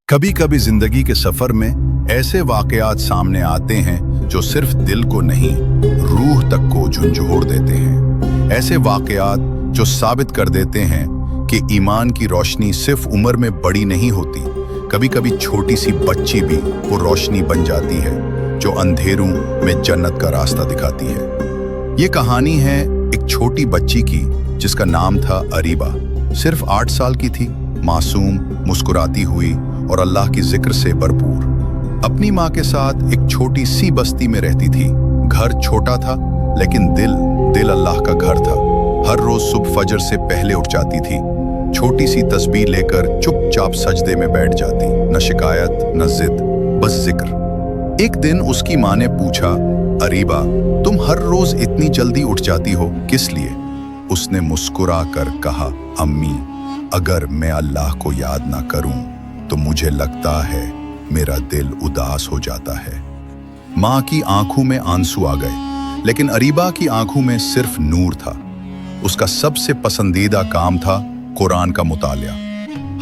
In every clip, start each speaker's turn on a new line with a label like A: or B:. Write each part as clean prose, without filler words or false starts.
A: कभी कभी जिंदगी के सफर में ऐसे वाकयात सामने आते हैं जो सिर्फ दिल को नहीं, रूह तक को झंझोर देते हैं। ऐसे वाकयात जो साबित कर देते हैं कि ईमान की रोशनी सिर्फ उम्र में बड़ी नहीं होती, कभी कभी छोटी सी बच्ची भी वो रोशनी बन जाती है जो अंधेरों में जन्नत का रास्ता दिखाती है। ये कहानी है एक छोटी बच्ची की जिसका नाम था अरीबा। सिर्फ 8 साल की थी, मासूम, मुस्कुराती हुई और अल्लाह की जिक्र से भरपूर। अपनी माँ के साथ एक छोटी सी बस्ती में रहती थी। घर छोटा था लेकिन दिल अल्लाह का घर था। हर रोज सुबह फजर से पहले उठ जाती थी, छोटी सी तस्बीह लेकर चुपचाप सजदे में बैठ जाती। न शिकायत न जिद, बस जिक्र। एक दिन उसकी माँ ने पूछा, अरीबा तुम हर रोज इतनी जल्दी उठ जाती हो, किस लिए? उसने मुस्कुरा कर कहा, अम्मी अगर मैं अल्लाह को याद ना करूं तो मुझे लगता है मेरा दिल उदास हो जाता है। माँ की आंखों में आंसू आ गए, लेकिन अरीबा की आंखों में सिर्फ नूर था। उसका सबसे पसंदीदा काम था कुरान का मुतालिया।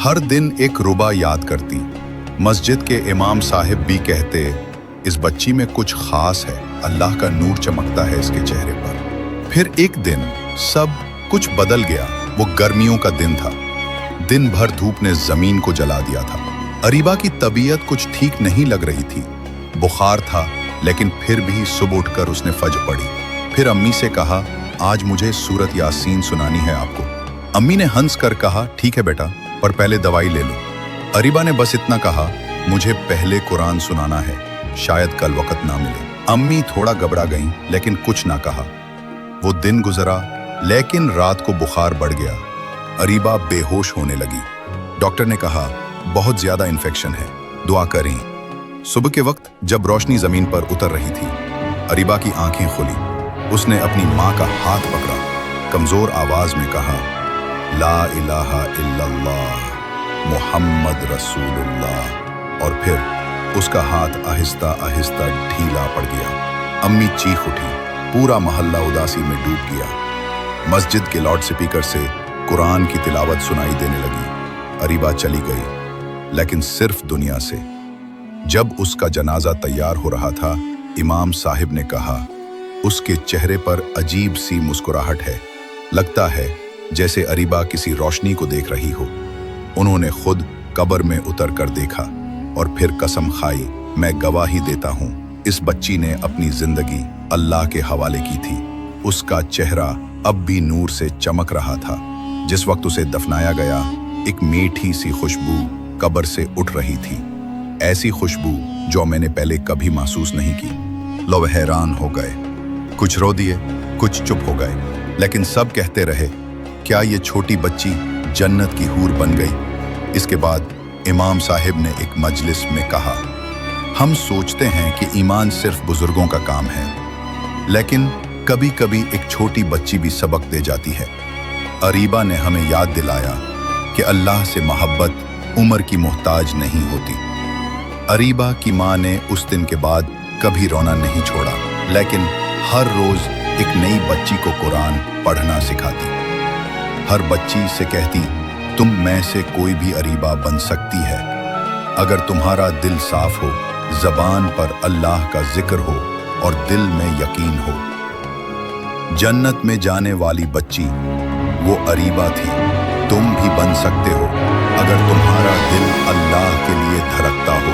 A: हर दिन एक रुबा याद करती। मस्जिद के इमाम साहिब भी कहते, इस बच्ची में कुछ खास है, अल्लाह का नूर चमकता है इसके चेहरे पर। फिर एक दिन सब कुछ बदल गया। वो गर्मियों का दिन था। दिन भर धूप ने जमीन को जला दिया था। अरीबा की तबीयत कुछ ठीक नहीं लग रही थी। बुखार था, लेकिन फिर भी सुबह उठकर उसने फज्र पढ़ी। फिर अम्मी से कहा, आज मुझे सूरत यासीन सुनानी है आपको। अम्मी ने हंस कर कहा, ठीक है बेटा, पर पहले दवाई ले लो। अरीबा ने बस इतना कहा, मुझे पहले कुरान सुनाना है, शायद कल वक्त ना मिले। अम्मी थोड़ा घबरा गईं, लेकिन कुछ ना कहा। वो दिन गुजरा, लेकिन रात को बुखार बढ़ गया। अरीबा बेहोश होने लगी। डॉक्टर ने कहा, बहुत ज्यादा इन्फेक्शन है, दुआ करें। सुबह के वक्त जब रोशनी जमीन पर उतर रही थी, अरीबा की आंखें खुली। उसने अपनी माँ का हाथ पकड़ा, कमजोर आवाज में कहा, ला इलाहा इल्लल्लाह मुहम्मद रसूलुल्लाह। और फिर उसका हाथ आहिस्ता आहिस्ता ढीला पड़ गया। अम्मी चीख उठी, पूरा मोहल्ला उदासी में डूब गया। मस्जिद के लाउड स्पीकर से कुरान की तिलावत सुनाई देने लगी। अरीबा चली गई, लेकिन सिर्फ दुनिया से। जब उसका जनाजा तैयार हो रहा था, इमाम साहिब ने कहा, उसके चेहरे पर अजीब सी मुस्कुराहट है, लगता है जैसे अरीबा किसी रोशनी को देख रही हो। उन्होंने खुद कब्र में उतर कर देखा और फिर कसम खाई, मैं गवाही देता हूँ, इस बच्ची ने अपनी जिंदगी अल्लाह के हवाले की थी। उसका चेहरा अब भी नूर से चमक रहा था। जिस वक्त उसे दफनाया गया, एक मीठी सी खुशबू कब्र से उठ रही थी, ऐसी खुशबू जो मैंने पहले कभी महसूस नहीं की। लोग हैरान हो गए, कुछ रो दिए, कुछ चुप हो गए, लेकिन सब कहते रहे, क्या ये छोटी बच्ची जन्नत की हूर बन गई? इसके बाद इमाम साहिब ने एक मजलिस में कहा, हम सोचते हैं कि ईमान सिर्फ बुजुर्गों का काम है, लेकिन कभी कभी एक छोटी बच्ची भी सबक दे जाती है। अरीबा ने हमें याद दिलाया कि अल्लाह से मोहब्बत उम्र की मोहताज नहीं होती। अरीबा की माँ ने उस दिन के बाद कभी रोना नहीं छोड़ा, लेकिन हर रोज एक नई बच्ची को कुरान पढ़ना सिखाती। हर बच्ची से कहती, तुम में से कोई भी अरीबा बन सकती है, अगर तुम्हारा दिल साफ हो, जबान पर अल्लाह का जिक्र हो और दिल में यकीन हो। जन्नत में जाने वाली बच्ची वो अरीबा थी। तुम भी बन सकते हो, अगर तुम्हारा दिल अल्लाह के लिए धड़कता हो।